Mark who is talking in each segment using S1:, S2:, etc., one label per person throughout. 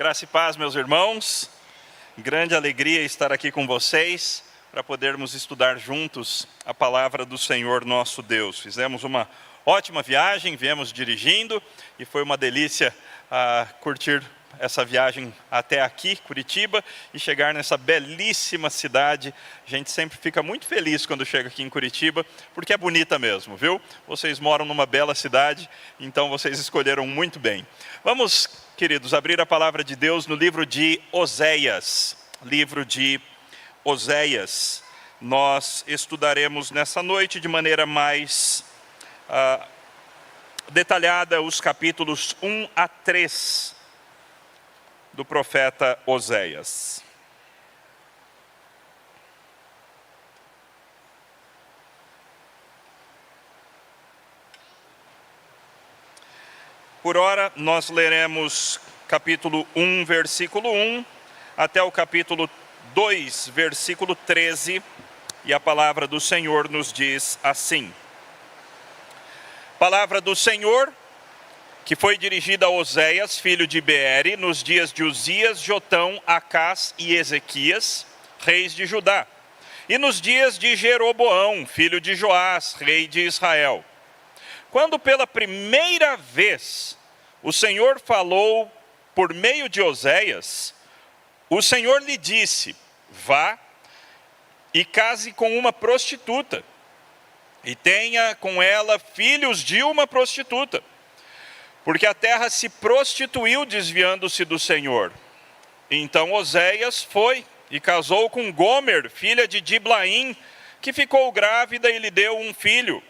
S1: Graça e paz, meus irmãos. Grande alegria estar aqui com vocês para podermos estudar juntos a palavra do Senhor nosso Deus. Fizemos uma ótima viagem, viemos dirigindo e foi uma delícia curtir essa viagem até aqui, Curitiba, e chegar nessa belíssima cidade. A gente sempre fica muito feliz quando chega aqui em Curitiba, porque é bonita mesmo, viu? Vocês moram numa bela cidade, então vocês escolheram muito bem. Vamos, queridos, abrir a palavra de Deus no livro de Oséias. Livro de Oséias. Nós estudaremos nessa noite de maneira mais detalhada os capítulos 1 a 3 do profeta Oséias. Por ora, nós leremos capítulo 1, versículo 1, até o capítulo 2, versículo 13, e a palavra do Senhor nos diz assim. Palavra do Senhor, que foi dirigida a Oséias, filho de Beere, nos dias de Uzias, Jotão, Acás e Ezequias, reis de Judá, e nos dias de Jeroboão, filho de Joás, rei de Israel. Quando pela primeira vez o Senhor falou por meio de Oséias, o Senhor lhe disse: vá e case com uma prostituta, e tenha com ela filhos de uma prostituta, porque a terra se prostituiu desviando-se do Senhor. Então Oséias foi e casou com Gomer, filha de Diblaim, que ficou grávida e lhe deu um filho.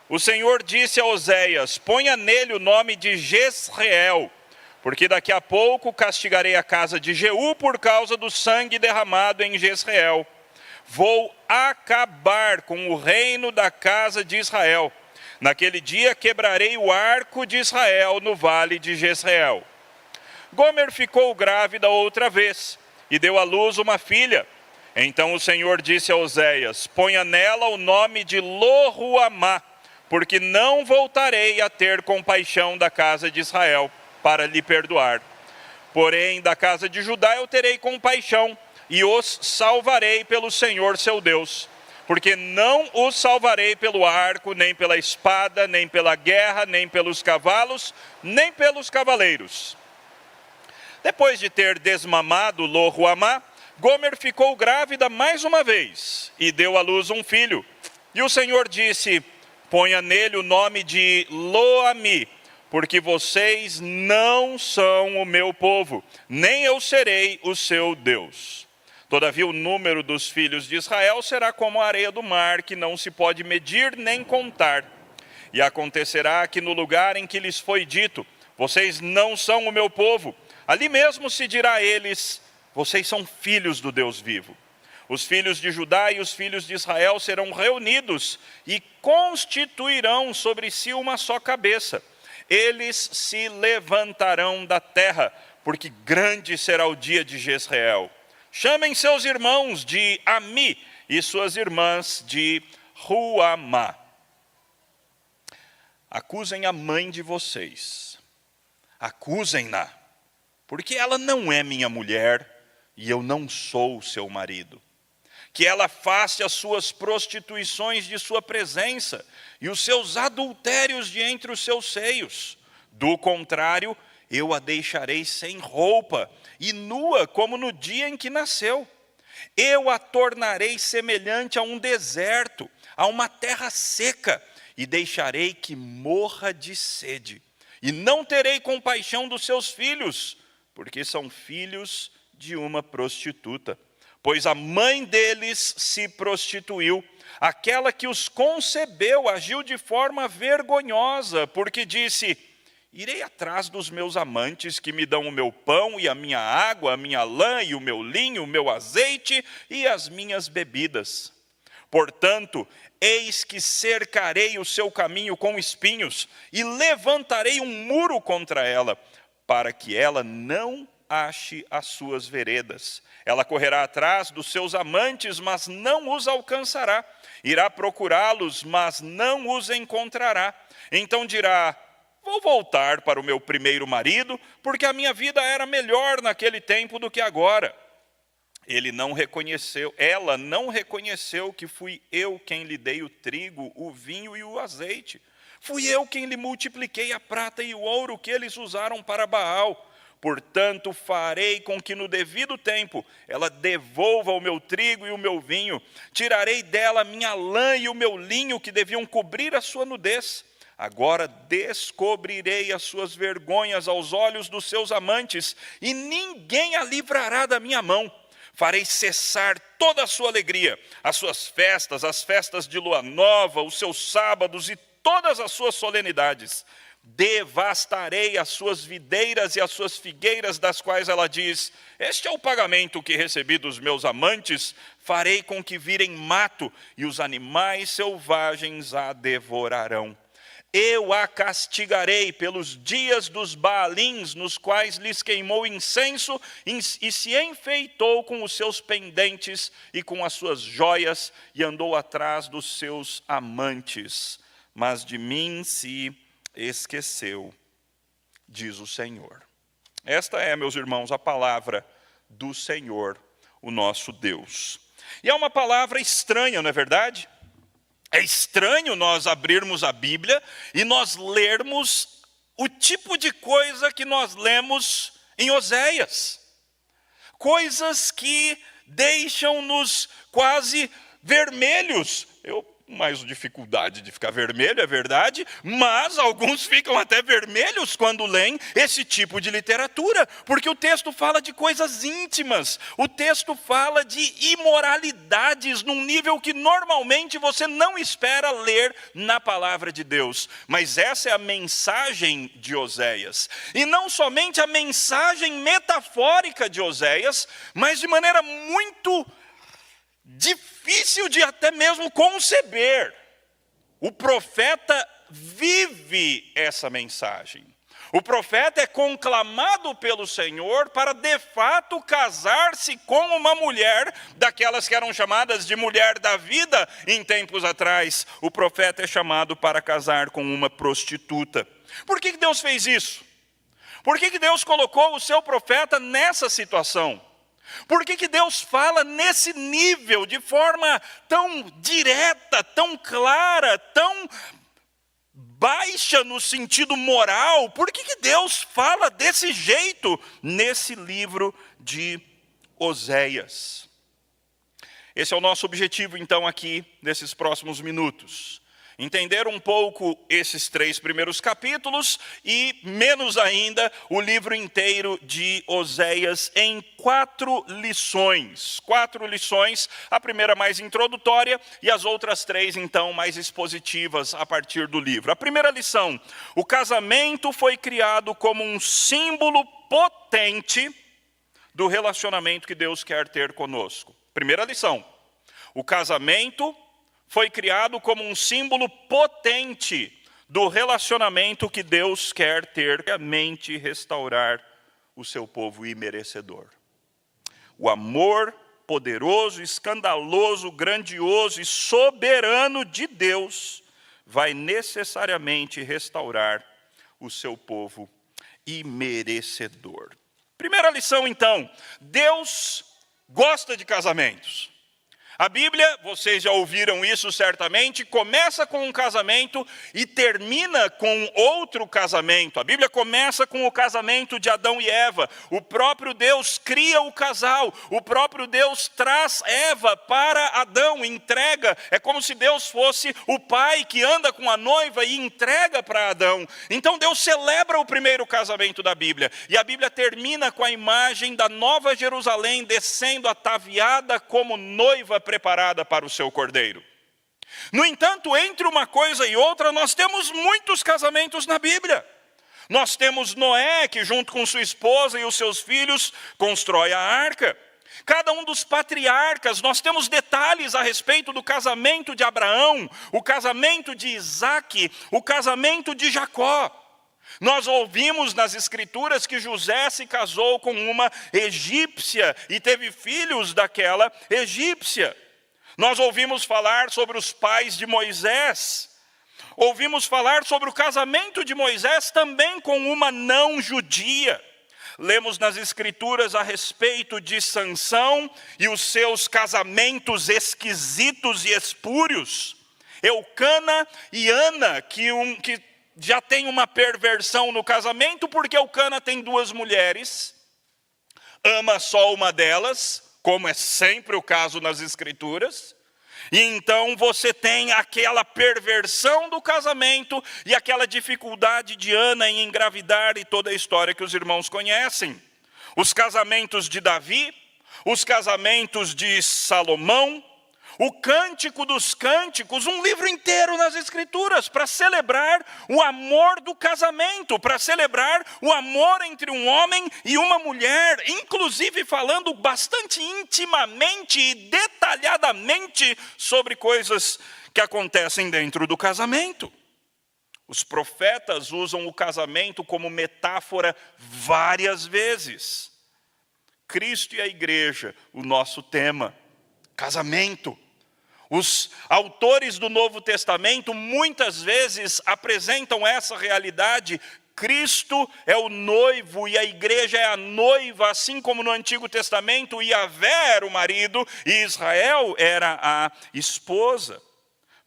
S1: O Senhor disse a Oséias: ponha nele o nome de Jezreel, porque daqui a pouco castigarei a casa de Jeú por causa do sangue derramado em Jezreel. Vou acabar com o reino da casa de Israel. Naquele dia quebrarei o arco de Israel no vale de Jezreel. Gomer ficou grávida outra vez e deu à luz uma filha. Então o Senhor disse a Oséias: ponha nela o nome de Lo-ruamá, porque não voltarei a ter compaixão da casa de Israel para lhe perdoar. Porém, da casa de Judá eu terei compaixão e os salvarei pelo Senhor seu Deus. Porque não os salvarei pelo arco, nem pela espada, nem pela guerra, nem pelos cavalos, nem pelos cavaleiros. Depois de ter desmamado Lo-ruamá, Gomer ficou grávida mais uma vez e deu à luz um filho. E o Senhor disse: ponha nele o nome de Lo-ammi, porque vocês não são o meu povo, nem eu serei o seu Deus. Todavia o número dos filhos de Israel será como a areia do mar, que não se pode medir nem contar. E acontecerá que no lugar em que lhes foi dito: vocês não são o meu povo, ali mesmo se dirá a eles: vocês são filhos do Deus vivo. Os filhos de Judá e os filhos de Israel serão reunidos e constituirão sobre si uma só cabeça. Eles se levantarão da terra, porque grande será o dia de Jezreel. Chamem seus irmãos de Ami e suas irmãs de Ruamá. Acusem a mãe de vocês. Acusem-na, porque ela não é minha mulher e eu não sou seu marido. Que ela faça as suas prostituições de sua presença e os seus adultérios de entre os seus seios. Do contrário, eu a deixarei sem roupa e nua como no dia em que nasceu. Eu a tornarei semelhante a um deserto, a uma terra seca, e deixarei que morra de sede. E não terei compaixão dos seus filhos, porque são filhos de uma prostituta. Pois a mãe deles se prostituiu, aquela que os concebeu agiu de forma vergonhosa, porque disse: irei atrás dos meus amantes que me dão o meu pão e a minha água, a minha lã e o meu linho, o meu azeite e as minhas bebidas. Portanto, eis que cercarei o seu caminho com espinhos e levantarei um muro contra ela, para que ela não ache as suas veredas. Ela correrá atrás dos seus amantes, mas não os alcançará. Irá procurá-los, mas não os encontrará. Então dirá: vou voltar para o meu primeiro marido, porque a minha vida era melhor naquele tempo do que agora. Ela não reconheceu que fui eu quem lhe dei o trigo, o vinho e o azeite. Fui eu quem lhe multipliquei a prata e o ouro que eles usaram para Baal. Portanto, farei com que no devido tempo ela devolva o meu trigo e o meu vinho. Tirarei dela a minha lã e o meu linho que deviam cobrir a sua nudez. Agora descobrirei as suas vergonhas aos olhos dos seus amantes, e ninguém a livrará da minha mão. Farei cessar toda a sua alegria, as suas festas, as festas de lua nova, os seus sábados e todas as suas solenidades. Devastarei as suas videiras e as suas figueiras, das quais ela diz: este é o pagamento que recebi dos meus amantes. Farei com que virem mato, e os animais selvagens a devorarão. Eu a castigarei pelos dias dos Baalins, nos quais lhes queimou incenso e se enfeitou com os seus pendentes e com as suas joias, e andou atrás dos seus amantes. Mas de mim se esqueceu, diz o Senhor. Esta é, meus irmãos, a palavra do Senhor, o nosso Deus. E é uma palavra estranha, não é verdade? É estranho nós abrirmos a Bíblia e nós lermos o tipo de coisa que nós lemos em Oséias. Coisas que deixam-nos quase vermelhos. Eu mais dificuldade de ficar vermelho, é verdade, mas alguns ficam até vermelhos quando leem esse tipo de literatura, porque o texto fala de coisas íntimas, o texto fala de imoralidades num nível que normalmente você não espera ler na palavra de Deus. Mas essa é a mensagem de Oséias, e não somente a mensagem metafórica de Oséias, mas de maneira muito difícil de até mesmo conceber. O profeta vive essa mensagem. O profeta é conclamado pelo Senhor para de fato casar-se com uma mulher, daquelas que eram chamadas de mulher da vida em tempos atrás. O profeta é chamado para casar com uma prostituta. Por que Deus fez isso? Por que Deus colocou o seu profeta nessa situação? Por que Deus fala nesse nível, de forma tão direta, tão clara, tão baixa no sentido moral? Por que Deus fala desse jeito nesse livro de Oséias? Esse é o nosso objetivo, então, aqui, nesses próximos minutos. Entender um pouco esses 3 primeiros capítulos e, menos ainda, o livro inteiro de Oséias em 4 lições. 4 lições, a primeira mais introdutória e as outras 3, então, mais expositivas a partir do livro. A primeira lição: o casamento foi criado como um símbolo potente do relacionamento que Deus quer ter conosco. Primeira lição: o casamento foi criado como um símbolo potente do relacionamento que Deus quer ter, realmente restaurar o seu povo imerecedor. O amor poderoso, escandaloso, grandioso e soberano de Deus vai necessariamente restaurar o seu povo imerecedor. Primeira lição, então: Deus gosta de casamentos. A Bíblia, vocês já ouviram isso certamente, começa com um casamento e termina com outro casamento. A Bíblia começa com o casamento de Adão e Eva. O próprio Deus cria o casal. O próprio Deus traz Eva para Adão, entrega. É como se Deus fosse o pai que anda com a noiva e entrega para Adão. Então Deus celebra o primeiro casamento da Bíblia. E a Bíblia termina com a imagem da Nova Jerusalém descendo ataviada como noiva preparada para o seu cordeiro. No entanto, entre uma coisa e outra, nós temos muitos casamentos na Bíblia. Nós temos Noé, que junto com sua esposa e os seus filhos, constrói a arca. Cada um dos patriarcas, nós temos detalhes a respeito do casamento de Abraão, o casamento de Isaque, o casamento de Jacó. Nós ouvimos nas Escrituras que José se casou com uma egípcia e teve filhos daquela egípcia. Nós ouvimos falar sobre os pais de Moisés. Ouvimos falar sobre o casamento de Moisés também com uma não judia. Lemos nas Escrituras a respeito de Sansão e os seus casamentos esquisitos e espúrios. Eucana e Ana, que já tem uma perversão no casamento, porque Eucana tem 2 mulheres, ama só uma delas, como é sempre o caso nas Escrituras. E então você tem aquela perversão do casamento e aquela dificuldade de Ana em engravidar e toda a história que os irmãos conhecem. Os casamentos de Davi, os casamentos de Salomão, o Cântico dos Cânticos, um livro inteiro nas Escrituras para celebrar o amor do casamento, para celebrar o amor entre um homem e uma mulher, inclusive falando bastante intimamente e detalhadamente sobre coisas que acontecem dentro do casamento. Os profetas usam o casamento como metáfora várias vezes. Cristo e a igreja, o nosso tema, casamento. Os autores do Novo Testamento muitas vezes apresentam essa realidade. Cristo é o noivo e a igreja é a noiva, assim como no Antigo Testamento Yahvé era o marido e Israel era a esposa.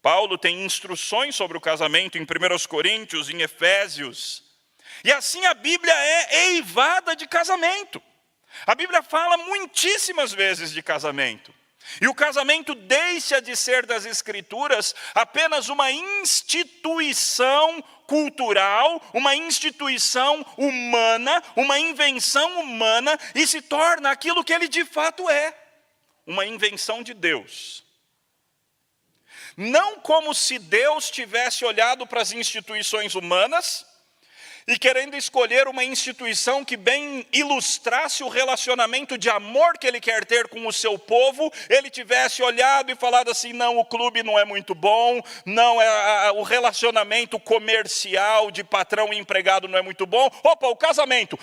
S1: Paulo tem instruções sobre o casamento em 1 Coríntios, em Efésios. E assim a Bíblia é eivada de casamento. A Bíblia fala muitíssimas vezes de casamento. E o casamento deixa de ser das Escrituras apenas uma instituição cultural, uma instituição humana, uma invenção humana, e se torna aquilo que ele de fato é, uma invenção de Deus. Não como se Deus tivesse olhado para as instituições humanas e querendo escolher uma instituição que bem ilustrasse o relacionamento de amor que ele quer ter com o seu povo, ele tivesse olhado e falado assim, não, o clube não é muito bom, não, o relacionamento comercial de patrão e empregado não é muito bom. Opa, o casamento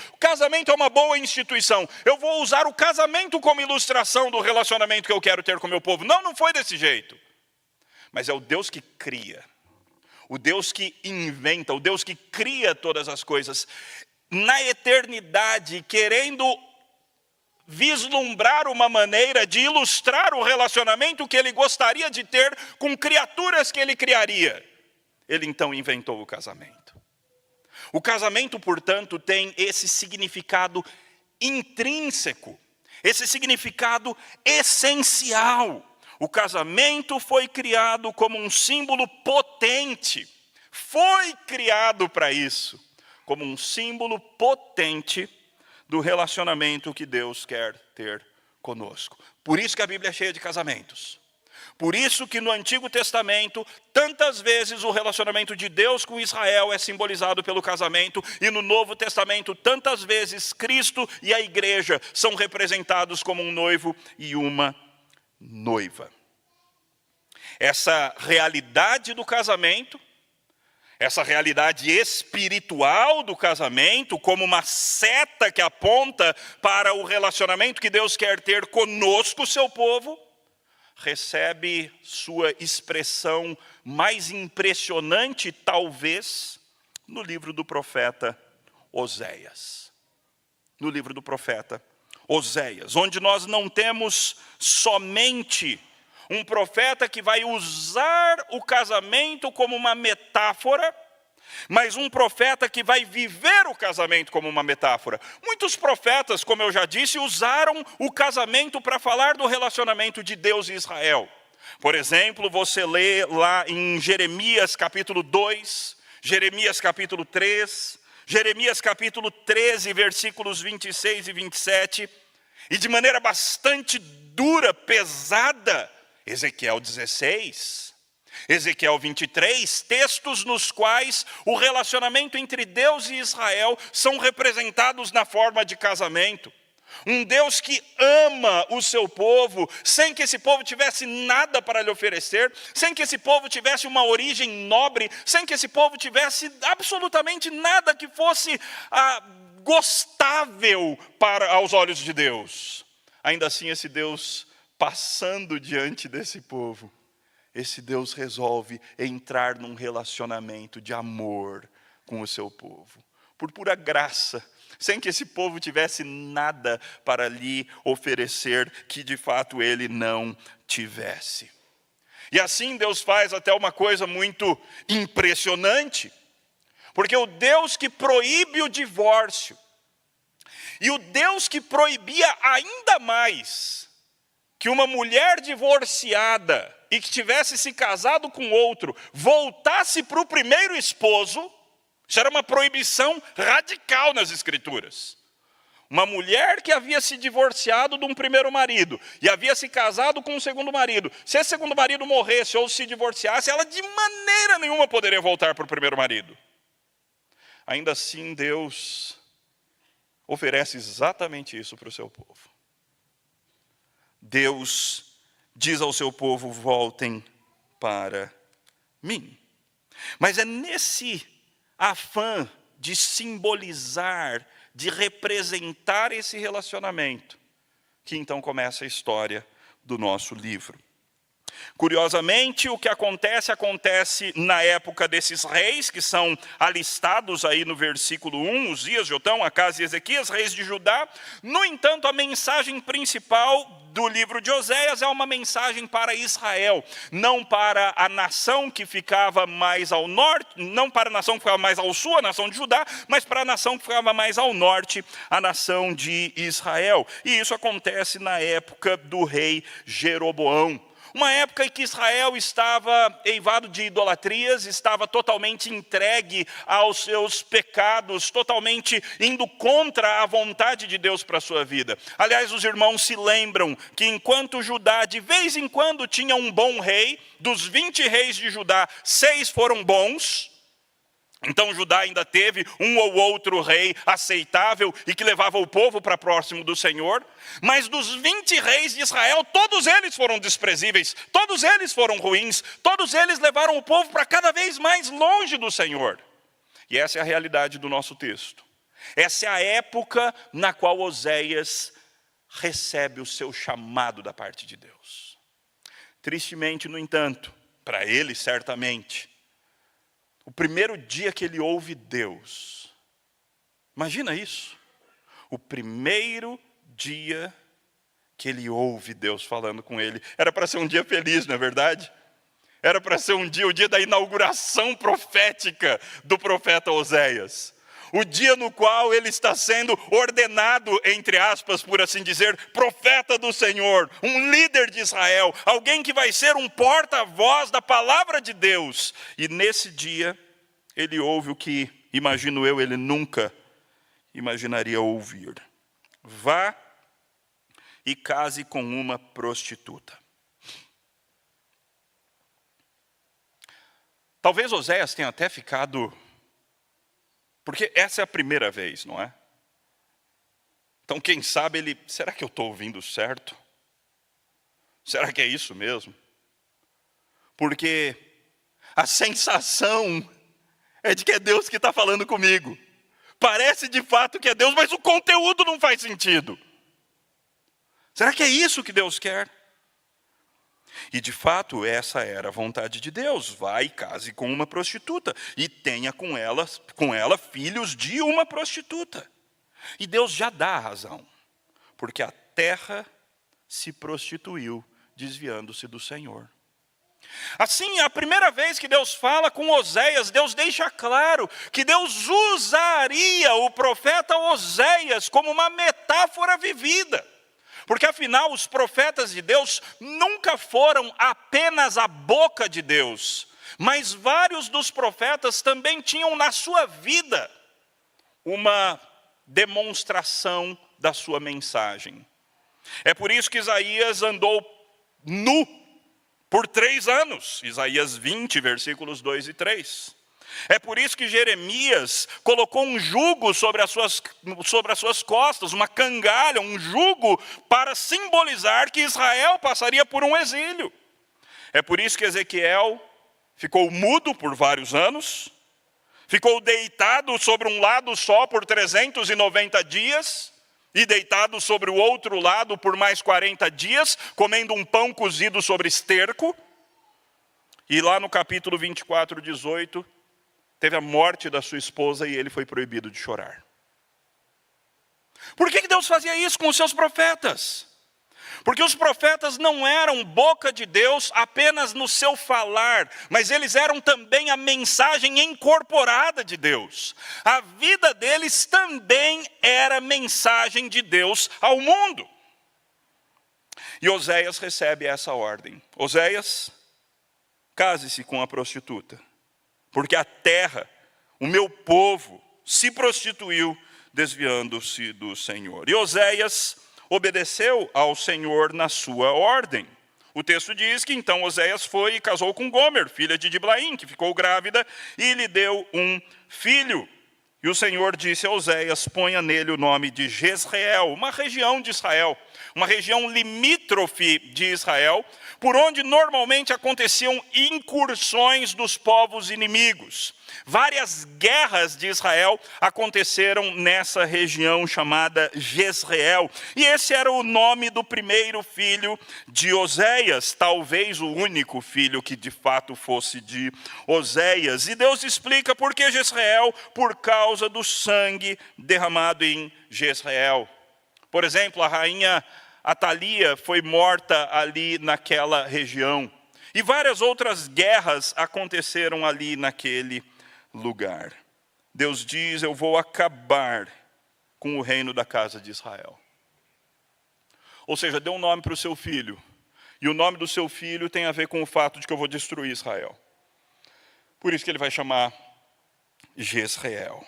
S1: é uma boa instituição, eu vou usar o casamento como ilustração do relacionamento que eu quero ter com o meu povo. Não, não foi desse jeito. Mas é o Deus que cria. O Deus que inventa, o Deus que cria todas as coisas, na eternidade, querendo vislumbrar uma maneira de ilustrar o relacionamento que ele gostaria de ter com criaturas que ele criaria. Ele então inventou o casamento. O casamento, portanto, tem esse significado intrínseco, esse significado essencial. O casamento foi criado como um símbolo potente, foi criado para isso, como um símbolo potente do relacionamento que Deus quer ter conosco. Por isso que a Bíblia é cheia de casamentos. Por isso que no Antigo Testamento, tantas vezes o relacionamento de Deus com Israel é simbolizado pelo casamento, e no Novo Testamento, tantas vezes Cristo e a igreja são representados como um noivo e uma noiva. Essa realidade do casamento, essa realidade espiritual do casamento, como uma seta que aponta para o relacionamento que Deus quer ter conosco, seu povo, recebe sua expressão mais impressionante, talvez, no livro do profeta Oséias. No livro do profeta Oséias, onde nós não temos somente um profeta que vai usar o casamento como uma metáfora, mas um profeta que vai viver o casamento como uma metáfora. Muitos profetas, como eu já disse, usaram o casamento para falar do relacionamento de Deus e Israel. Por exemplo, você lê lá em Jeremias capítulo 2, Jeremias capítulo 3, Jeremias capítulo 13, versículos 26 e 27, e de maneira bastante dura, pesada, Ezequiel 16, Ezequiel 23, textos nos quais o relacionamento entre Deus e Israel são representados na forma de casamento. Um Deus que ama o seu povo, sem que esse povo tivesse nada para lhe oferecer, sem que esse povo tivesse uma origem nobre, sem que esse povo tivesse absolutamente nada que fosse gostável aos olhos de Deus. Ainda assim, esse Deus passando diante desse povo esse Deus resolve entrar num relacionamento de amor com o seu povo. Por pura graça, sem que esse povo tivesse nada para lhe oferecer que de fato ele não tivesse. E assim Deus faz até uma coisa muito impressionante, porque o Deus que proíbe o divórcio, e o Deus que proibia ainda mais que uma mulher divorciada e que tivesse se casado com outro voltasse para o primeiro esposo, isso era uma proibição radical nas Escrituras. Uma mulher que havia se divorciado de um primeiro marido e havia se casado com um segundo marido, se esse segundo marido morresse ou se divorciasse, ela de maneira nenhuma poderia voltar para o primeiro marido. Ainda assim, Deus oferece exatamente isso para o seu povo. Deus diz ao seu povo: voltem para mim. Mas é nesse afã de simbolizar, de representar esse relacionamento, que então começa a história do nosso livro. Curiosamente, o que acontece na época desses reis, que são alistados aí no versículo 1, Uzias, Jotão, Acás e Ezequias, reis de Judá. No entanto, a mensagem principal do livro de Oséias é uma mensagem para Israel, não para a nação que ficava mais ao norte, não para a nação que ficava mais ao sul, a nação de Judá, mas para a nação que ficava mais ao norte, a nação de Israel. E isso acontece na época do rei Jeroboão. Uma época em que Israel estava eivado de idolatrias, estava totalmente entregue aos seus pecados, totalmente indo contra a vontade de Deus para a sua vida. Aliás, os irmãos se lembram que enquanto Judá de vez em quando tinha um bom rei, dos 20 reis de Judá, 6 foram bons. Então Judá ainda teve um ou outro rei aceitável e que levava o povo para próximo do Senhor. Mas dos 20 reis de Israel, todos eles foram desprezíveis, todos eles foram ruins, todos eles levaram o povo para cada vez mais longe do Senhor. E essa é a realidade do nosso texto. Essa é a época na qual Oséias recebe o seu chamado da parte de Deus. Tristemente, no entanto, para ele certamente, o primeiro dia que ele ouve Deus, imagina isso, o primeiro dia que ele ouve Deus falando com ele, era para ser um dia feliz, não é verdade? Era para ser o dia da inauguração profética do profeta Oséias. O dia no qual ele está sendo ordenado, entre aspas, por assim dizer, profeta do Senhor, um líder de Israel, alguém que vai ser um porta-voz da palavra de Deus. E nesse dia, ele ouve o que, imagino eu, ele nunca imaginaria ouvir. Vá e case com uma prostituta. Talvez Oséias tenha até ficado... Porque essa é a primeira vez, não é? Então, quem sabe ele... Será que eu estou ouvindo certo? Será que é isso mesmo? Porque a sensação é de que é Deus que está falando comigo. Parece de fato que é Deus, mas o conteúdo não faz sentido. Será que é isso que Deus quer? E de fato, essa era a vontade de Deus. Vá e case com uma prostituta e tenha com ela filhos de uma prostituta. E Deus já dá a razão, porque a terra se prostituiu, desviando-se do Senhor. Assim, a primeira vez que Deus fala com Oséias, Deus deixa claro que Deus usaria o profeta Oséias como uma metáfora vivida. Porque afinal, os profetas de Deus nunca foram apenas a boca de Deus, mas vários dos profetas também tinham na sua vida uma demonstração da sua mensagem. É por isso que Isaías andou nu por 3 anos, Isaías 20, versículos 2 e 3. É por isso que Jeremias colocou um jugo sobre as suas costas, uma cangalha, um jugo para simbolizar que Israel passaria por um exílio. É por isso que Ezequiel ficou mudo por vários anos, ficou deitado sobre um lado só por 390 dias, e deitado sobre o outro lado por mais 40 dias, comendo um pão cozido sobre esterco. E lá no capítulo 24, 18, teve a morte da sua esposa e ele foi proibido de chorar. Por que Deus fazia isso com os seus profetas? Porque os profetas não eram boca de Deus apenas no seu falar, mas eles eram também a mensagem incorporada de Deus. A vida deles também era mensagem de Deus ao mundo. E Oséias recebe essa ordem. Oséias, case-se com a prostituta, porque a terra, o meu povo, se prostituiu, desviando-se do Senhor. E Oséias obedeceu ao Senhor na sua ordem. O texto diz que então Oséias foi e casou com Gomer, filha de Diblaim, que ficou grávida e lhe deu um filho. E o Senhor disse a Oséias: ponha nele o nome de Jezreel, uma região de Israel, uma região limítrofe de Israel, por onde normalmente aconteciam incursões dos povos inimigos. Várias guerras de Israel aconteceram nessa região chamada Jezreel. E esse era o nome do primeiro filho de Oséias, talvez o único filho que de fato fosse de Oséias. E Deus explica por que Jezreel: por causa do sangue derramado em Jezreel. Por exemplo, a rainha Atalia foi morta ali naquela região. E várias outras guerras aconteceram ali naquele lugar. Deus diz: eu vou acabar com o reino da casa de Israel. Ou seja, dê um nome para o seu filho. E o nome do seu filho tem a ver com o fato de que eu vou destruir Israel. Por isso que ele vai chamar Jezreel.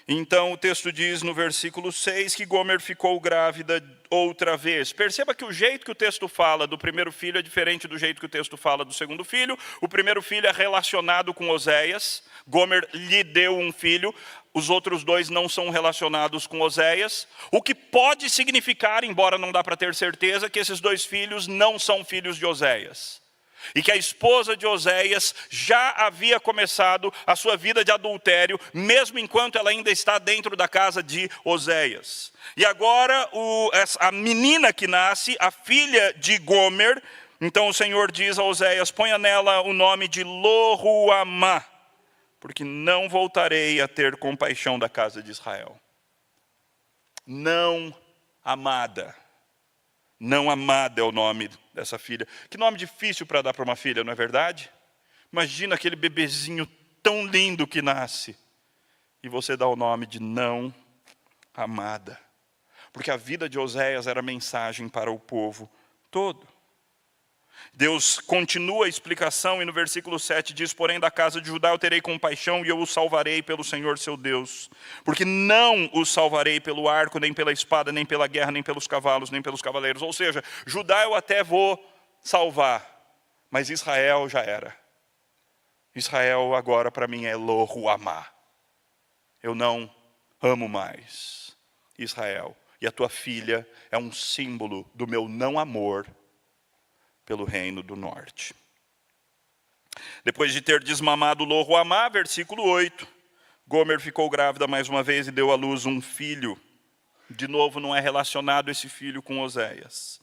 S1: Então o texto diz no versículo 6 que Gomer ficou grávida outra vez. Perceba que o jeito que o texto fala do primeiro filho é diferente do jeito que o texto fala do segundo filho. O primeiro filho é relacionado com Oséias. Gomer lhe deu um filho. Os outros dois não são relacionados com Oséias. O que pode significar, embora não dá para ter certeza, que esses dois filhos não são filhos de Oséias. E que a esposa de Oséias já havia começado a sua vida de adultério, mesmo enquanto ela ainda está dentro da casa de Oséias. E agora a menina que nasce, a filha de Gomer, então o Senhor diz a Oséias: ponha nela o nome de Lo-Ruamá, porque não voltarei a ter compaixão da casa de Israel. Não amada. Não amada é o nome dessa filha. Que nome difícil para dar para uma filha, não é verdade? Imagina aquele bebezinho tão lindo que nasce. E você dá o nome de não amada. Porque a vida de Oséias era mensagem para o povo todo. Deus continua a explicação e no versículo 7 diz: porém da casa de Judá eu terei compaixão e eu o salvarei pelo Senhor seu Deus. Porque não o salvarei pelo arco, nem pela espada, nem pela guerra, nem pelos cavalos, nem pelos cavaleiros. Ou seja, Judá eu até vou salvar, mas Israel já era. Israel agora para mim é Lo-Ruamá. Eu não amo mais Israel. E a tua filha é um símbolo do meu não amor pelo reino do norte. Depois de ter desmamado Lo-Ruamá, versículo 8, Gomer ficou grávida mais uma vez e deu à luz um filho. De novo, não é relacionado esse filho com Oséias.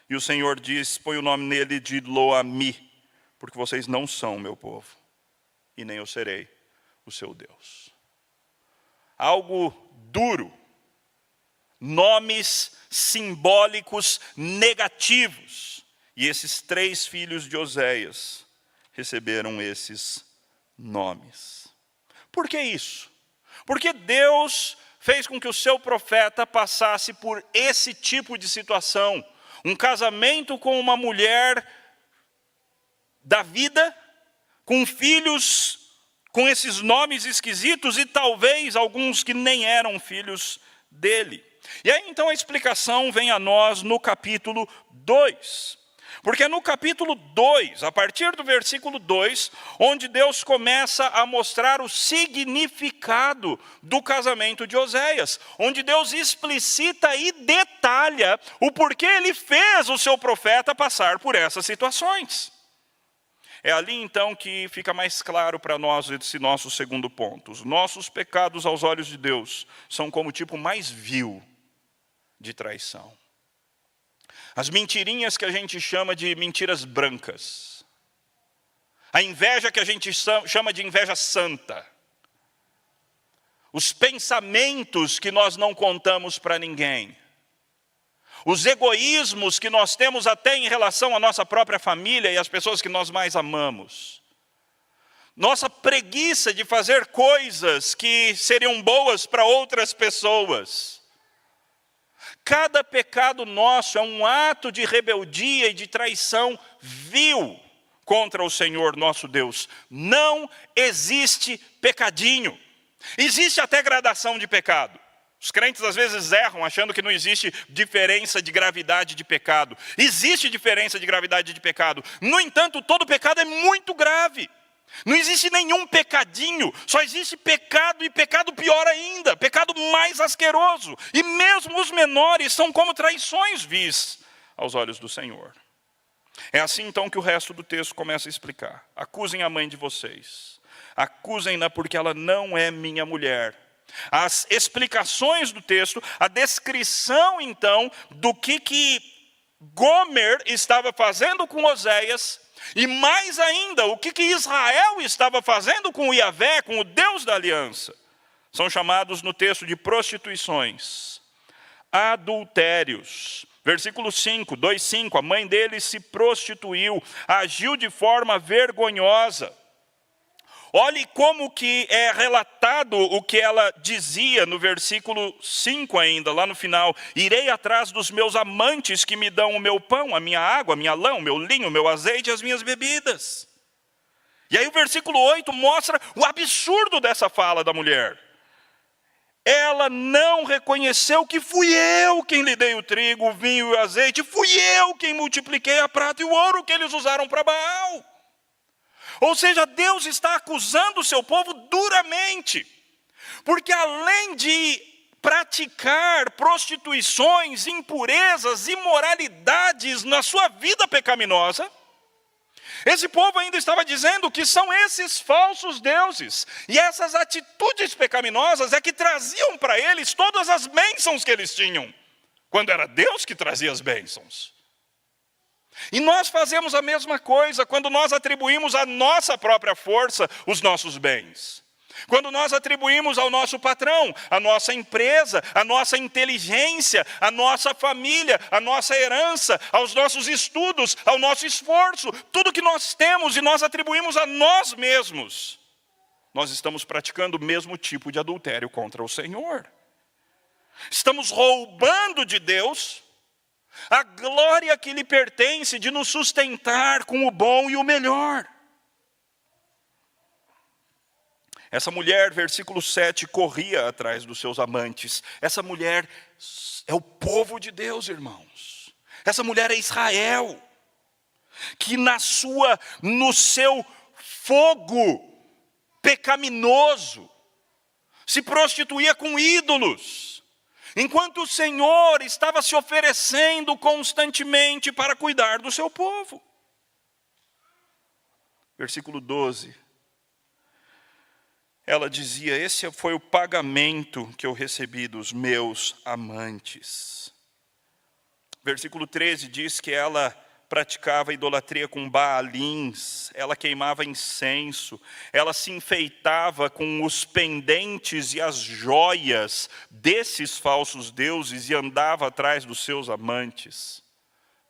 S1: E o Senhor diz: põe o nome nele de Lo-Ami, porque vocês não são meu povo, e nem eu serei o seu Deus. Algo duro. Nomes simbólicos negativos. E esses 3 filhos de Oséias receberam esses nomes. Por que isso? Porque Deus fez com que o seu profeta passasse por esse tipo de situação. Um casamento com uma mulher da vida, com filhos com esses nomes esquisitos e talvez alguns que nem eram filhos dele. E aí então a explicação vem a nós no capítulo 2. Porque é no capítulo 2, a partir do versículo 2, onde Deus começa a mostrar o significado do casamento de Oséias. Onde Deus explicita e detalha o porquê ele fez o seu profeta passar por essas situações. É ali então que fica mais claro para nós esse nosso segundo ponto. Os nossos pecados aos olhos de Deus são como o tipo mais vil de traição. As mentirinhas que a gente chama de mentiras brancas. A inveja que a gente chama de inveja santa. Os pensamentos que nós não contamos para ninguém. Os egoísmos que nós temos até em relação à nossa própria família e às pessoas que nós mais amamos. Nossa preguiça de fazer coisas que seriam boas para outras pessoas. Cada pecado nosso é um ato de rebeldia e de traição vil contra o Senhor nosso Deus. Não existe pecadinho. Existe até gradação de pecado. Os crentes às vezes erram achando que não existe diferença de gravidade de pecado. Existe diferença de gravidade de pecado. No entanto, todo pecado é muito grave. Não existe nenhum pecadinho, só existe pecado e pecado pior ainda, pecado mais asqueroso. E mesmo os menores são como traições vis aos olhos do Senhor. É assim então que o resto do texto começa a explicar. Acusem a mãe de vocês, acusem-na porque ela não é minha mulher. As explicações do texto, a descrição então do que Gomer estava fazendo com Oséias, e mais ainda, o que Israel estava fazendo com o Iavé, com o Deus da aliança, são chamados no texto de prostituições, adultérios. Versículo 5, 2:5, a mãe dele se prostituiu, agiu de forma vergonhosa. Olhe como que é relatado o que ela dizia no versículo 5 ainda, lá no final. Irei atrás dos meus amantes que me dão o meu pão, a minha água, a minha lã, o meu linho, o meu azeite e as minhas bebidas. E aí o versículo 8 mostra o absurdo dessa fala da mulher. Ela não reconheceu que fui eu quem lhe dei o trigo, o vinho e o azeite, fui eu quem multipliquei a prata e o ouro que eles usaram para Baal. Ou seja, Deus está acusando o seu povo duramente, porque além de praticar prostituições, impurezas, imoralidades na sua vida pecaminosa, esse povo ainda estava dizendo que são esses falsos deuses, e essas atitudes pecaminosas é que traziam para eles todas as bênçãos que eles tinham, quando era Deus que trazia as bênçãos. E nós fazemos a mesma coisa quando nós atribuímos à nossa própria força os nossos bens. Quando nós atribuímos ao nosso patrão, à nossa empresa, à nossa inteligência, à nossa família, à nossa herança, aos nossos estudos, ao nosso esforço, tudo que nós temos e nós atribuímos a nós mesmos, nós estamos praticando o mesmo tipo de adultério contra o Senhor. Estamos roubando de Deus a glória que lhe pertence de nos sustentar com o bom e o melhor. Essa mulher, versículo 7, corria atrás dos seus amantes. Essa mulher é o povo de Deus, irmãos. Essa mulher é Israel, que no seu fogo pecaminoso se prostituía com ídolos, enquanto o Senhor estava se oferecendo constantemente para cuidar do seu povo. Versículo 12. Ela dizia, esse foi o pagamento que eu recebi dos meus amantes. Versículo 13 diz que ela praticava idolatria com baalins, ela queimava incenso, ela se enfeitava com os pendentes e as joias desses falsos deuses e andava atrás dos seus amantes.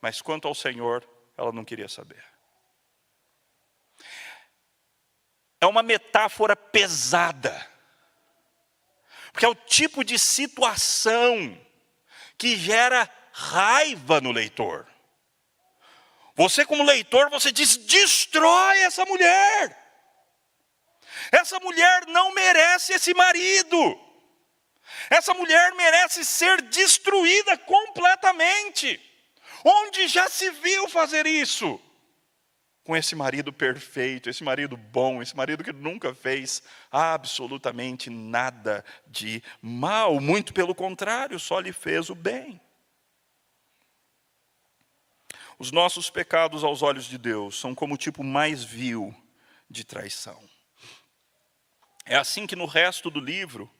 S1: Mas quanto ao Senhor, ela não queria saber. É uma metáfora pesada, porque é o tipo de situação que gera raiva no leitor. Você como leitor, você diz, destrói essa mulher. Essa mulher não merece esse marido. Essa mulher merece ser destruída completamente. Onde já se viu fazer isso? Com esse marido perfeito, esse marido bom, esse marido que nunca fez absolutamente nada de mal. Muito pelo contrário, só lhe fez o bem. Os nossos pecados aos olhos de Deus são como o tipo mais vil de traição. É assim que no resto do livro,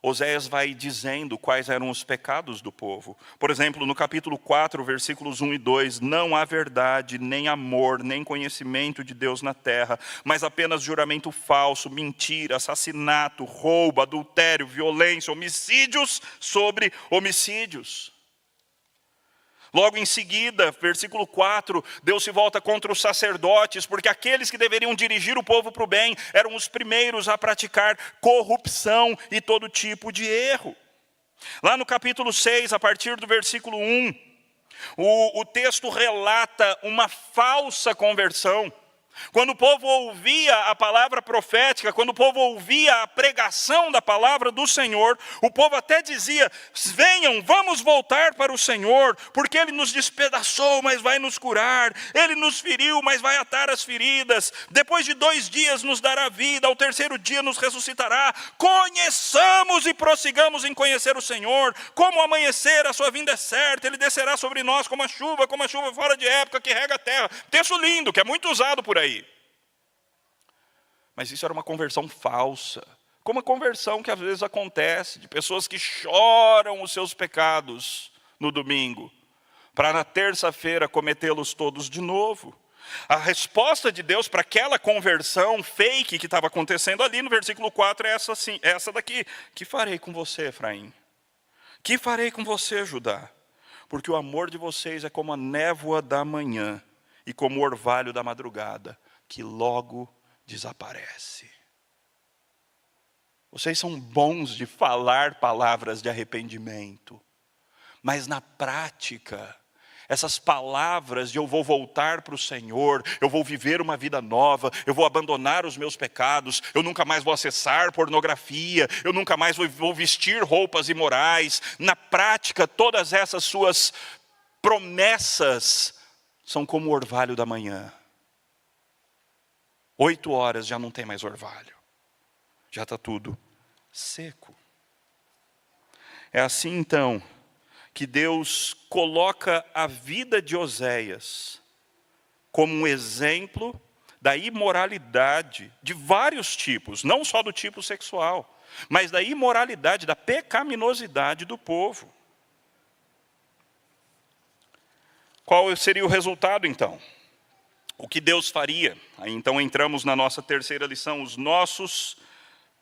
S1: Oséias vai dizendo quais eram os pecados do povo. Por exemplo, no capítulo 4, versículos 1 e 2, não há verdade, nem amor, nem conhecimento de Deus na terra, mas apenas juramento falso, mentira, assassinato, roubo, adultério, violência, homicídios sobre homicídios. Logo em seguida, versículo 4, Deus se volta contra os sacerdotes, porque aqueles que deveriam dirigir o povo para o bem eram os primeiros a praticar corrupção e todo tipo de erro. Lá no capítulo 6, a partir do versículo 1, o texto relata uma falsa conversão. Quando o povo ouvia a palavra profética, quando o povo ouvia a pregação da palavra do Senhor, o povo até dizia: venham, vamos voltar para o Senhor, porque Ele nos despedaçou, mas vai nos curar, Ele nos feriu, mas vai atar as feridas, depois de 2 dias nos dará vida, ao 3º dia nos ressuscitará. Conheçamos e prossigamos em conhecer o Senhor, como o amanhecer, a sua vinda é certa, Ele descerá sobre nós como a chuva fora de época que rega a terra. Texto lindo, que é muito usado por aí. Mas isso era uma conversão falsa, como a conversão que às vezes acontece, de pessoas que choram os seus pecados no domingo, para na terça-feira cometê-los todos de novo. A resposta de Deus para aquela conversão fake que estava acontecendo ali no versículo 4 é essa daqui: que farei com você, Efraim? Que farei com você, Judá? Porque o amor de vocês é como a névoa da manhã e como o orvalho da madrugada, que logo desaparece. Vocês são bons de falar palavras de arrependimento, mas na prática, essas palavras de eu vou voltar para o Senhor, eu vou viver uma vida nova, eu vou abandonar os meus pecados, eu nunca mais vou acessar pornografia, eu nunca mais vou vestir roupas imorais. Na prática, todas essas suas promessas são como o orvalho da manhã. 8 horas já não tem mais orvalho. Já está tudo seco. É assim então que Deus coloca a vida de Oséias como um exemplo da imoralidade de vários tipos, não só do tipo sexual, mas da imoralidade, da pecaminosidade do povo. Qual seria o resultado então? O que Deus faria? Aí então entramos na nossa terceira lição. Os nossos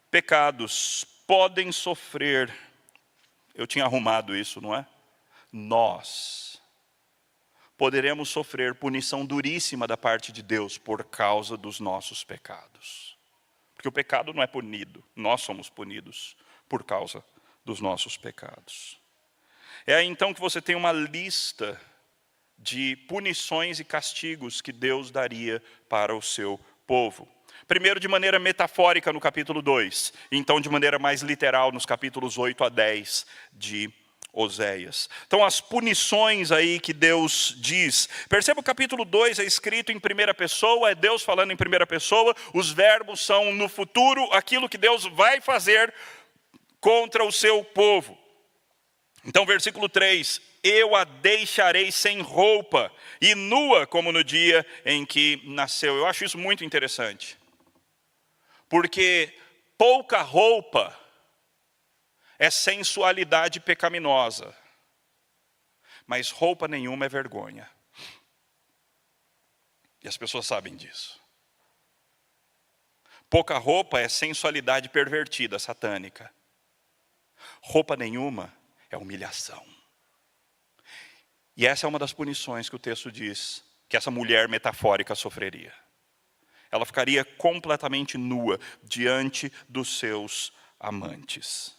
S1: pecados podem sofrer. Eu tinha arrumado isso, não é? Nós poderemos sofrer punição duríssima da parte de Deus por causa dos nossos pecados. Porque o pecado não é punido, nós somos punidos por causa dos nossos pecados. É aí então que você tem uma lista de punições e castigos que Deus daria para o seu povo. Primeiro de maneira metafórica no capítulo 2, então de maneira mais literal nos capítulos 8 a 10 de Oséias. Então as punições aí que Deus diz. Perceba o capítulo 2 é escrito em primeira pessoa, é Deus falando em primeira pessoa, os verbos são no futuro, aquilo que Deus vai fazer contra o seu povo. Então versículo 3, eu a deixarei sem roupa e nua como no dia em que nasceu. Eu acho isso muito interessante, porque pouca roupa é sensualidade pecaminosa, mas roupa nenhuma é vergonha. E as pessoas sabem disso. Pouca roupa é sensualidade pervertida, satânica. Roupa nenhuma é humilhação. E essa é uma das punições que o texto diz que essa mulher metafórica sofreria. Ela ficaria completamente nua diante dos seus amantes.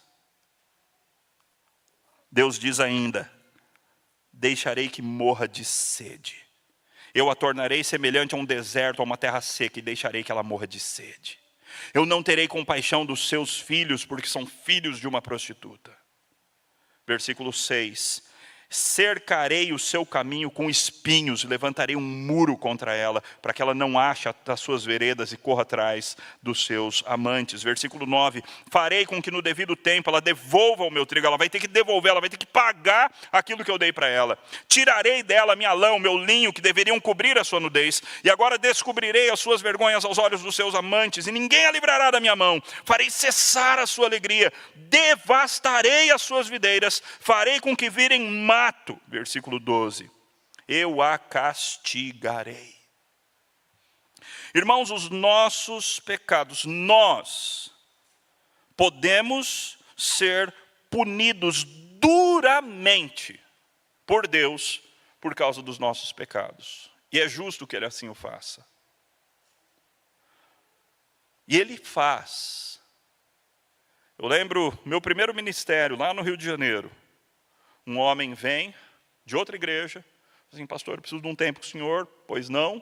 S1: Deus diz ainda, deixarei que morra de sede. Eu a tornarei semelhante a um deserto, a uma terra seca, e deixarei que ela morra de sede. Eu não terei compaixão dos seus filhos, porque são filhos de uma prostituta. Versículo 6. cercarei o seu caminho com espinhos, levantarei um muro contra ela, para que ela não ache as suas veredas e corra atrás dos seus amantes. Versículo 9, farei com que no devido tempo ela devolva o meu trigo, ela vai ter que devolver, ela vai ter que pagar aquilo que eu dei para ela. Tirarei dela minha lã, o meu linho, que deveriam cobrir a sua nudez, e agora descobrirei as suas vergonhas aos olhos dos seus amantes, e ninguém a livrará da minha mão. Farei cessar a sua alegria, devastarei as suas videiras, farei com que virem mato. Versículo 12, eu a castigarei. Irmãos, os nossos pecados, nós podemos ser punidos duramente por Deus por causa dos nossos pecados. E é justo que Ele assim o faça. E Ele faz. Eu lembro, meu primeiro ministério, lá no Rio de Janeiro, um homem vem de outra igreja, assim, pastor, eu preciso de um tempo com o senhor, pois não?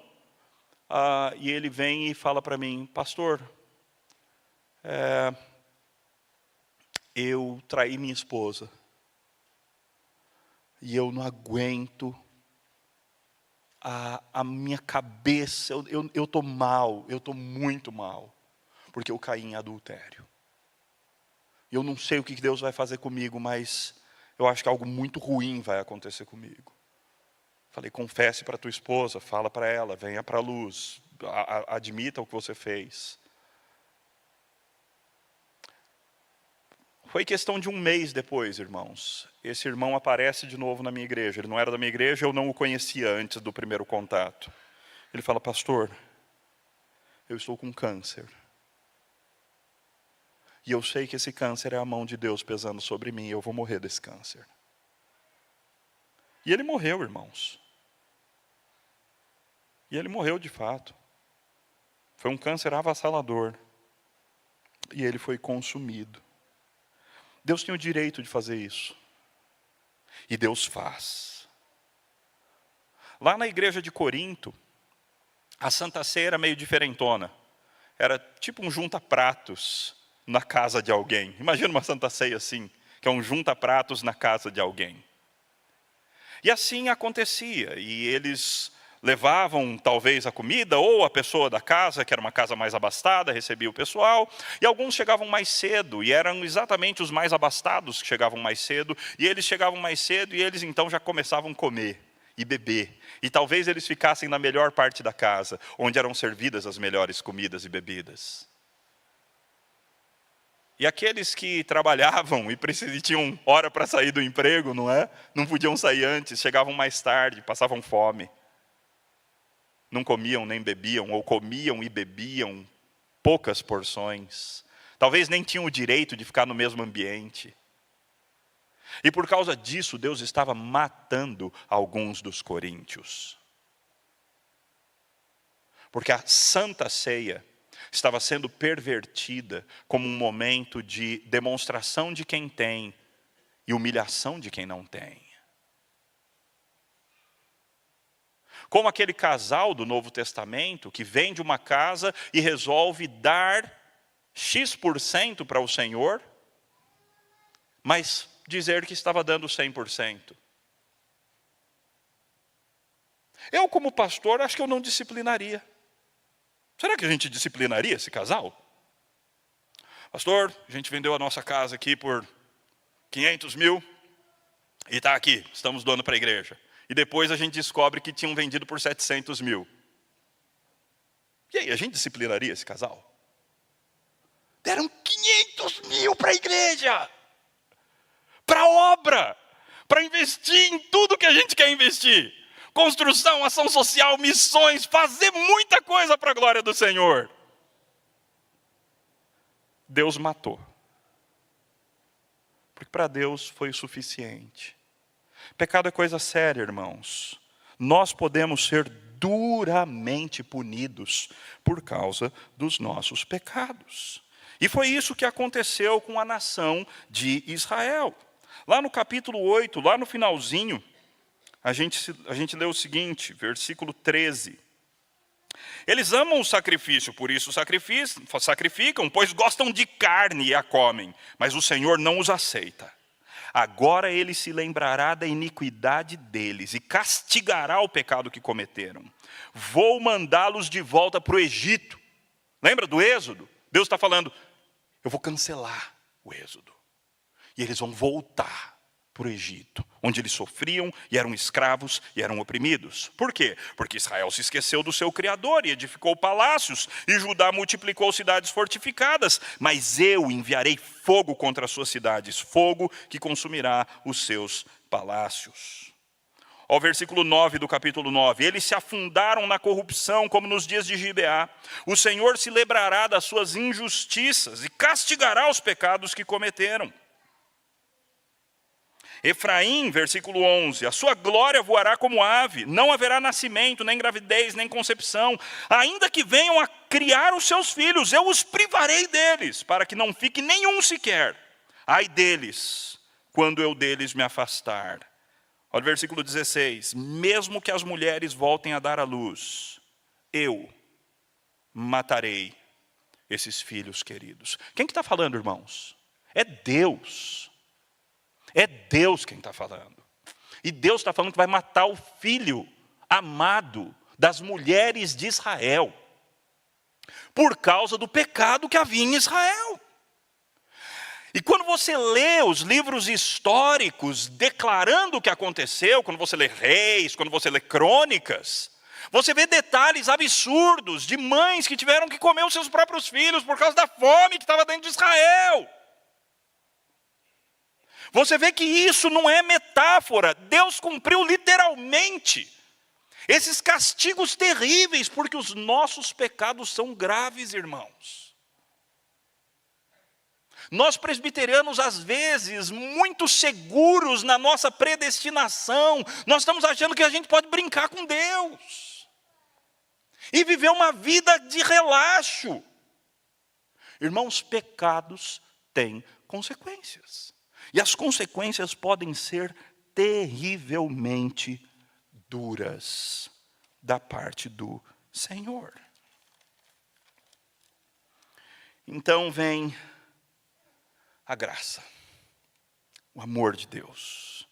S1: E ele vem e fala para mim, pastor, eu traí minha esposa, e eu não aguento, a minha cabeça, eu estou mal, eu estou muito mal, porque eu caí em adultério. Eu não sei o que Deus vai fazer comigo, mas eu acho que algo muito ruim vai acontecer comigo. Falei, confesse para tua esposa, fala para ela, venha para a luz, admita o que você fez. Foi questão de um mês depois, irmãos. Esse irmão aparece de novo na minha igreja. Ele não era da minha igreja, eu não o conhecia antes do primeiro contato. Ele fala, pastor, eu estou com câncer. E eu sei que esse câncer é a mão de Deus pesando sobre mim, e eu vou morrer desse câncer. E ele morreu, irmãos. E ele morreu de fato. Foi um câncer avassalador. E ele foi consumido. Deus tem o direito de fazer isso. E Deus faz. Lá na igreja de Corinto, a Santa Ceia era meio diferentona. Era tipo um junta-pratos na casa de alguém. Imagina uma Santa Ceia assim, que é um junta-pratos na casa de alguém. E assim acontecia, e eles levavam talvez a comida, ou a pessoa da casa, que era uma casa mais abastada, recebia o pessoal, e alguns chegavam mais cedo, e eram exatamente os mais abastados que chegavam mais cedo, e eles chegavam mais cedo, e eles então já começavam a comer e beber, e talvez eles ficassem na melhor parte da casa, onde eram servidas as melhores comidas e bebidas. E aqueles que trabalhavam e tinham hora para sair do emprego, não é? Não podiam sair antes, chegavam mais tarde, passavam fome. Não comiam nem bebiam, ou comiam e bebiam poucas porções. Talvez nem tinham o direito de ficar no mesmo ambiente. E por causa disso, Deus estava matando alguns dos coríntios. Porque a Santa Ceia estava sendo pervertida como um momento de demonstração de quem tem e humilhação de quem não tem. Como aquele casal do Novo Testamento que vende uma casa e resolve dar X% para o Senhor, mas dizer que estava dando 100%. Eu, como pastor, acho que eu não disciplinaria. Será que a gente disciplinaria esse casal? Pastor, a gente vendeu a nossa casa aqui por 500 mil e está aqui, estamos doando para a igreja. E depois a gente descobre que tinham vendido por 700 mil. E aí, a gente disciplinaria esse casal? Deram 500 mil para a igreja, para a obra, para investir em tudo que a gente quer investir. Construção, ação social, missões, fazer muita coisa para a glória do Senhor. Deus matou. Porque para Deus foi o suficiente. Pecado é coisa séria, irmãos. Nós podemos ser duramente punidos por causa dos nossos pecados. E foi isso que aconteceu com a nação de Israel. Lá no capítulo 8, lá no finalzinho, a gente lê o seguinte, versículo 13. Eles amam o sacrifício, por isso sacrificam, pois gostam de carne e a comem, mas o Senhor não os aceita. Agora ele se lembrará da iniquidade deles e castigará o pecado que cometeram. Vou mandá-los de volta para o Egito. Lembra do Êxodo? Deus está falando, eu vou cancelar o Êxodo. E eles vão voltar para o Egito, onde eles sofriam e eram escravos e eram oprimidos. Por quê? Porque Israel se esqueceu do seu Criador e edificou palácios, e Judá multiplicou cidades fortificadas. Mas eu enviarei fogo contra as suas cidades, fogo que consumirá os seus palácios. Ao versículo 9 do capítulo 9, eles se afundaram na corrupção como nos dias de Gibeá. O Senhor se lembrará das suas injustiças e castigará os pecados que cometeram. Efraim, versículo 11, a sua glória voará como ave, não haverá nascimento, nem gravidez, nem concepção. Ainda que venham a criar os seus filhos, eu os privarei deles, para que não fique nenhum sequer. Ai deles, quando eu deles me afastar. Olha o versículo 16, mesmo que as mulheres voltem a dar à luz, eu matarei esses filhos queridos. Quem que está falando, irmãos? É Deus. É Deus quem está falando. E Deus está falando que vai matar o filho amado das mulheres de Israel, por causa do pecado que havia em Israel. E quando você lê os livros históricos declarando o que aconteceu, quando você lê Reis, quando você lê Crônicas, você vê detalhes absurdos de mães que tiveram que comer os seus próprios filhos por causa da fome que estava dentro de Israel. Você vê que isso não é metáfora, Deus cumpriu literalmente esses castigos terríveis, porque os nossos pecados são graves, irmãos. Nós presbiterianos, às vezes, muito seguros na nossa predestinação, nós estamos achando que a gente pode brincar com Deus e viver uma vida de relaxo. Irmãos, pecados têm consequências. E as consequências podem ser terrivelmente duras da parte do Senhor. Então vem a graça, o amor de Deus,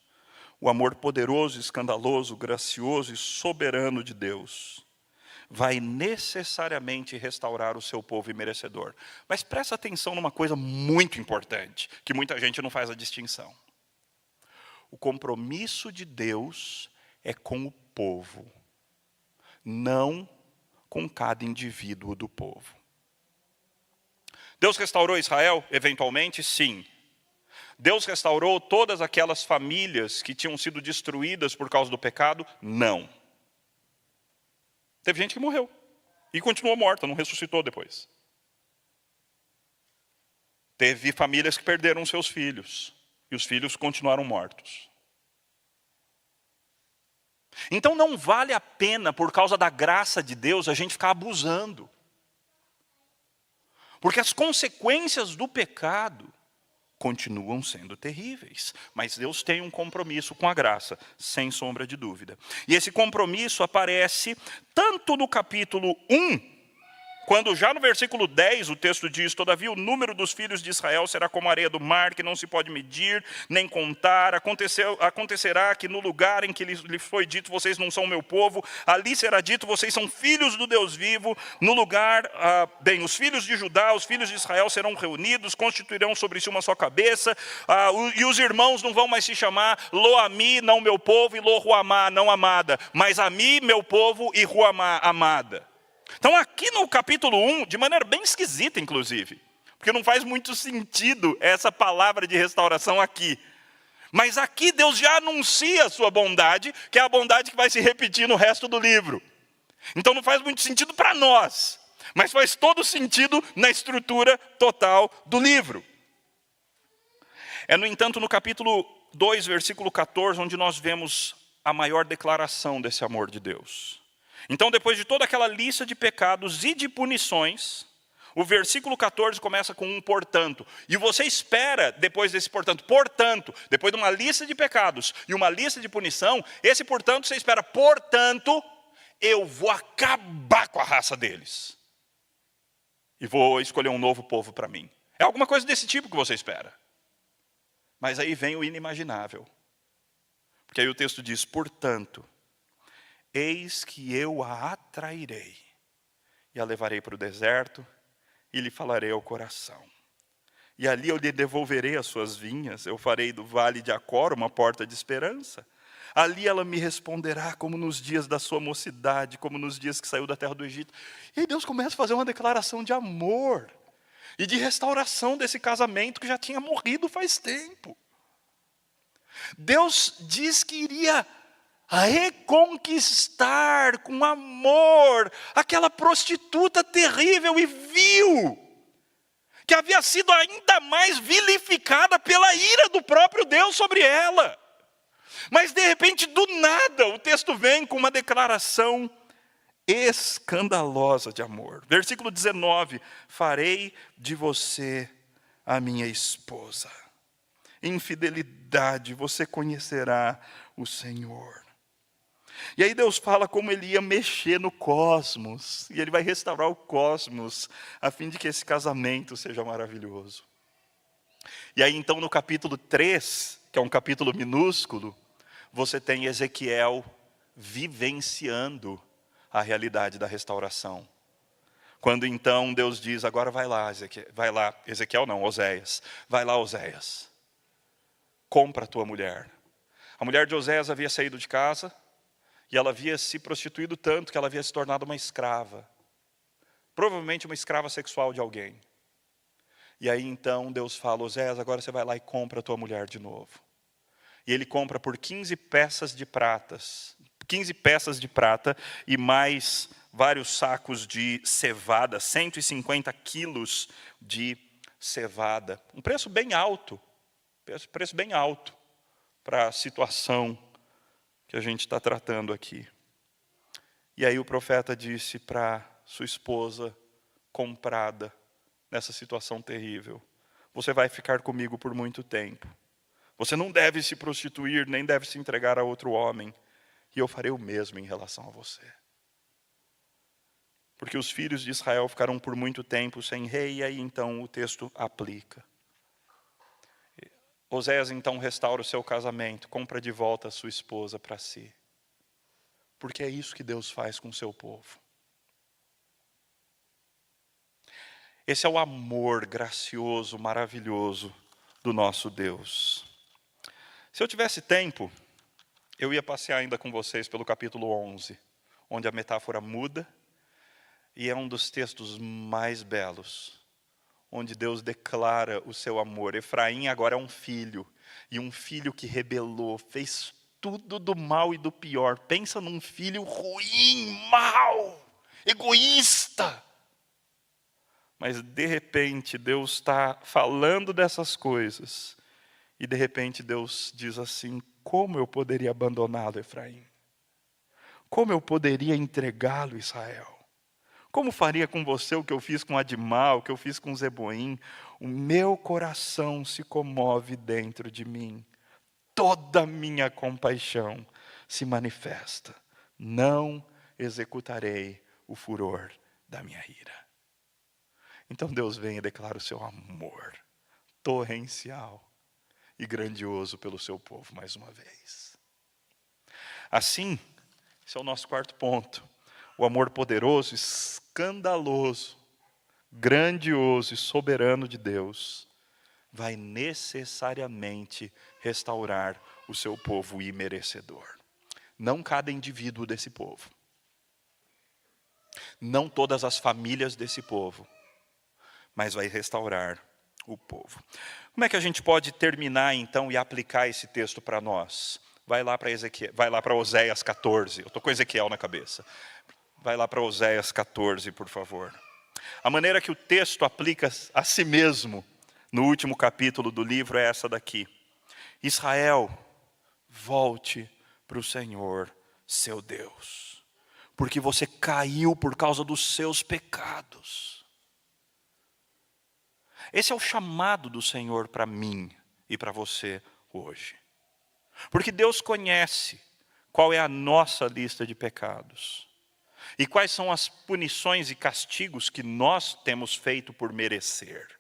S1: o amor poderoso, escandaloso, gracioso e soberano de Deus, vai necessariamente restaurar o seu povo imerecedor. Mas presta atenção numa coisa muito importante, que muita gente não faz a distinção. O compromisso de Deus é com o povo, não com cada indivíduo do povo. Deus restaurou Israel, eventualmente? Sim. Deus restaurou todas aquelas famílias que tinham sido destruídas por causa do pecado? Não. Teve gente que morreu e continuou morta, não ressuscitou depois. Teve famílias que perderam seus filhos e os filhos continuaram mortos. Então não vale a pena, por causa da graça de Deus, a gente ficar abusando. Porque as consequências do pecado continuam sendo terríveis. Mas Deus tem um compromisso com a graça, sem sombra de dúvida. E esse compromisso aparece tanto no capítulo 1, quando já no versículo 10 o texto diz: todavia o número dos filhos de Israel será como a areia do mar, que não se pode medir, nem contar. Acontecerá que no lugar em que lhe foi dito, vocês não são meu povo, ali será dito, vocês são filhos do Deus vivo. No lugar, os filhos de Judá, os filhos de Israel serão reunidos, constituirão sobre si uma só cabeça, e os irmãos não vão mais se chamar Lo-Ami, não meu povo, e Lo-Ruamá, não amada, mas Ami, meu povo, e Ruamá, amada. Então aqui no capítulo 1, de maneira bem esquisita inclusive, porque não faz muito sentido essa palavra de restauração aqui. Mas aqui Deus já anuncia a sua bondade, que é a bondade que vai se repetir no resto do livro. Então não faz muito sentido para nós, mas faz todo sentido na estrutura total do livro. É, no entanto, no capítulo 2, versículo 14, onde nós vemos a maior declaração desse amor de Deus. Então, depois de toda aquela lista de pecados e de punições, o versículo 14 começa com um portanto. E você espera, depois desse portanto, depois de uma lista de pecados e uma lista de punição, esse portanto você espera, portanto, eu vou acabar com a raça deles. E vou escolher um novo povo para mim. É alguma coisa desse tipo que você espera. Mas aí vem o inimaginável. Porque aí o texto diz, portanto, eis que eu a atrairei, e a levarei para o deserto, e lhe falarei ao coração. E ali eu lhe devolverei as suas vinhas, eu farei do vale de Acor uma porta de esperança. Ali ela me responderá como nos dias da sua mocidade, como nos dias que saiu da terra do Egito. E aí Deus começa a fazer uma declaração de amor e de restauração desse casamento que já tinha morrido faz tempo. Deus diz que iria reconquistar com amor aquela prostituta terrível e vil, que havia sido ainda mais vilificada pela ira do próprio Deus sobre ela. Mas de repente, do nada, o texto vem com uma declaração escandalosa de amor. Versículo 19, farei de você a minha esposa. Em fidelidade você conhecerá o Senhor. E aí Deus fala como ele ia mexer no cosmos, e ele vai restaurar o cosmos, a fim de que esse casamento seja maravilhoso. E aí então no capítulo 3, que é um capítulo minúsculo, você tem Ezequiel vivenciando a realidade da restauração. Quando então Deus diz, agora vai lá, Ezequiel não, Oséias, vai lá Oséias, compra a tua mulher. A mulher de Oséias havia saído de casa, e ela havia se prostituído tanto que ela havia se tornado uma escrava. Provavelmente uma escrava sexual de alguém. E aí então Deus fala, Oséias, agora você vai lá e compra a tua mulher de novo. E ele compra por 15 peças de prata e mais vários sacos de cevada, 150 quilos de cevada. Um preço bem alto para a situação que a gente está tratando aqui. E aí o profeta disse para sua esposa, comprada nessa situação terrível, você vai ficar comigo por muito tempo. Você não deve se prostituir, nem deve se entregar a outro homem. E eu farei o mesmo em relação a você. Porque os filhos de Israel ficaram por muito tempo sem rei, e aí então o texto aplica. Oséias então restaura o seu casamento, compra de volta a sua esposa para si. Porque é isso que Deus faz com o seu povo. Esse é o amor gracioso, maravilhoso do nosso Deus. Se eu tivesse tempo, eu ia passear ainda com vocês pelo capítulo 11, onde a metáfora muda, e é um dos textos mais belos, onde Deus declara o seu amor. Efraim agora é um filho, e um filho que rebelou, fez tudo do mal e do pior. Pensa num filho ruim, mau, egoísta. Mas de repente Deus está falando dessas coisas, e de repente Deus diz assim, como eu poderia abandoná-lo, Efraim? Como eu poderia entregá-lo, Israel? Como faria com você o que eu fiz com Adimá, o que eu fiz com Zeboim? O meu coração se comove dentro de mim. Toda a minha compaixão se manifesta. Não executarei o furor da minha ira. Então Deus vem e declara o seu amor torrencial e grandioso pelo seu povo mais uma vez. Assim, esse é o nosso quarto ponto. O amor poderoso, escandaloso, grandioso e soberano de Deus vai necessariamente restaurar o seu povo imerecedor. Não cada indivíduo desse povo. Não todas as famílias desse povo. Mas vai restaurar o povo. Como é que a gente pode terminar então e aplicar esse texto para nós? Vai lá para Oséias 14. Eu estou com Ezequiel na cabeça. Vai lá para Oséias 14, por favor. A maneira que o texto aplica a si mesmo no último capítulo do livro é essa daqui. Israel, volte para o Senhor, seu Deus, porque você caiu por causa dos seus pecados. Esse é o chamado do Senhor para mim e para você hoje. Porque Deus conhece qual é a nossa lista de pecados. E quais são as punições e castigos que nós temos feito por merecer.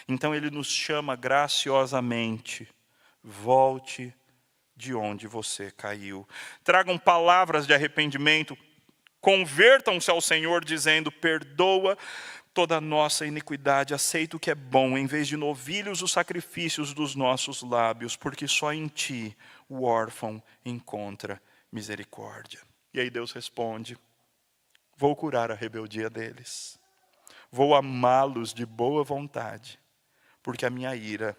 S1: Então ele nos chama graciosamente: volte de onde você caiu. Tragam palavras de arrependimento, convertam-se ao Senhor dizendo: perdoa toda a nossa iniquidade, aceita o que é bom, em vez de novilhos os sacrifícios dos nossos lábios, porque só em ti o órfão encontra misericórdia. E aí Deus responde: vou curar a rebeldia deles, vou amá-los de boa vontade, porque a minha ira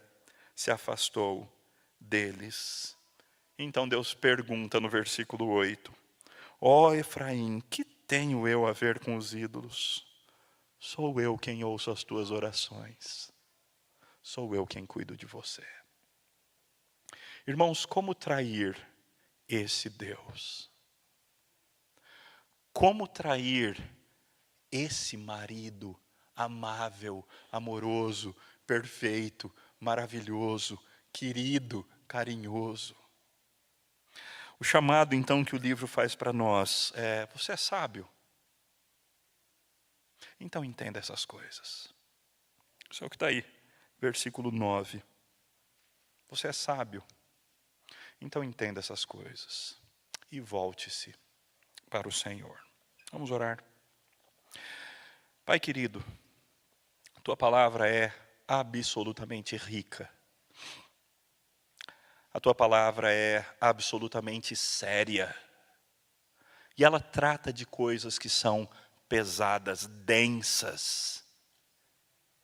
S1: se afastou deles. Então Deus pergunta no versículo 8: ó Efraim, que tenho eu a ver com os ídolos? Sou eu quem ouço as tuas orações, sou eu quem cuido de você. Irmãos, como trair esse Deus? Como trair esse marido amável, amoroso, perfeito, maravilhoso, querido, carinhoso? O chamado então que o livro faz para nós é: você é sábio? Então entenda essas coisas. Isso é o que está aí, versículo 9. Você é sábio? Então entenda essas coisas e volte-se para o Senhor. Vamos orar. Pai querido, tua palavra é absolutamente rica. A tua palavra é absolutamente séria. E ela trata de coisas que são pesadas, densas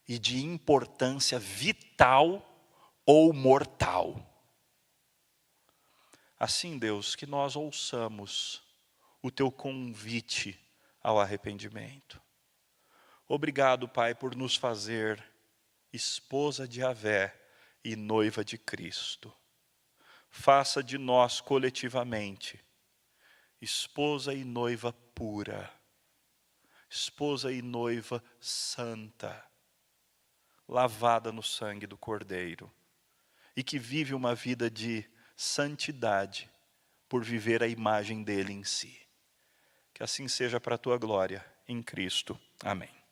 S1: e de importância vital ou mortal. Assim, Deus, que nós ouçamos o teu convite ao arrependimento. Obrigado, Pai, por nos fazer esposa de Yahvé e noiva de Cristo. Faça de nós coletivamente esposa e noiva pura, esposa e noiva santa, lavada no sangue do Cordeiro, e que vive uma vida de santidade por viver a imagem dele em si. Que assim seja para a tua glória, em Cristo. Amém.